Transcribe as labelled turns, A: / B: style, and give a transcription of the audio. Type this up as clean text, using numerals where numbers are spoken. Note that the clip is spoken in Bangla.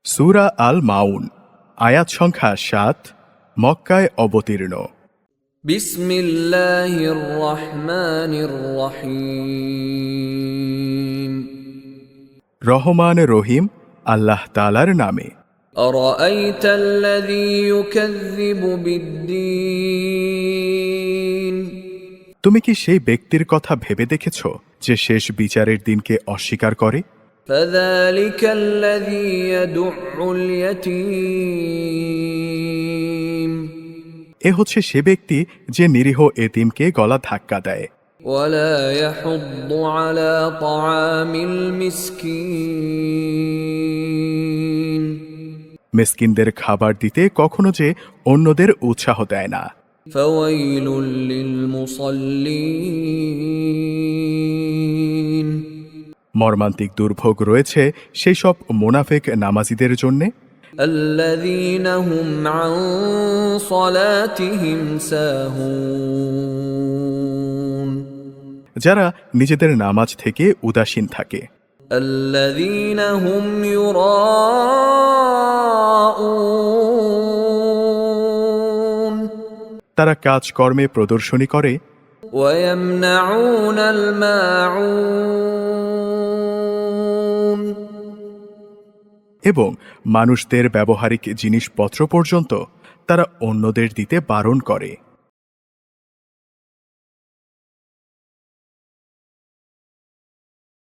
A: সূরা আল মাউন, আয়াত সংখ্যা ৭, মক্কায় অবতীর্ণ।
B: বিসমিল্লাহির রহমানির রহিম।
A: রহমান রহিম আল্লাহ তাআলার নামে।
B: আরাআইতাল্লাযী ইউকাযযিবু বিদ্দীন।
A: তুমি কি সেই ব্যক্তির কথা ভেবে দেখেছ যে শেষ বিচারের দিনকে অস্বীকার করে?
B: ফাযালিকাল্লাযী ইয়াদুউল ইয়াতীম।
A: এ হচ্ছে সে ব্যক্তি যে নিরীহ এতিমকে গলা ধাক্কা দেয়।
B: ওয়ালা ইয়াহুদ্দু আলা তাআমিল মিসকিন।
A: মিসকিনদের খাবার দিতে কখনো যে অন্যদের উৎসাহ দেয় না।
B: ফাওয়াইলুল লিল মুসাল্লিন।
A: মর্মান্তিক দুর্ভোগ রয়েছে সেই সব মুনাফিক নামাজীদের জন্যে
B: আল্লাযীনা হুম আন সালাতিহিম সাহুন।
A: যারা নিজেদের নামাজ থেকে উদাসীন থাকে।
B: আল্লাযীনা হুম ইউরাউন।
A: তারা কাজকর্মে প্রদর্শনী করে।
B: ওয়া ইয়ামনাউনাল মাউন।
A: এবং মানুষদের ব্যবহারিক জিনিসপত্র পর্যন্ত তারা অন্যদের দিতে বারণ করে।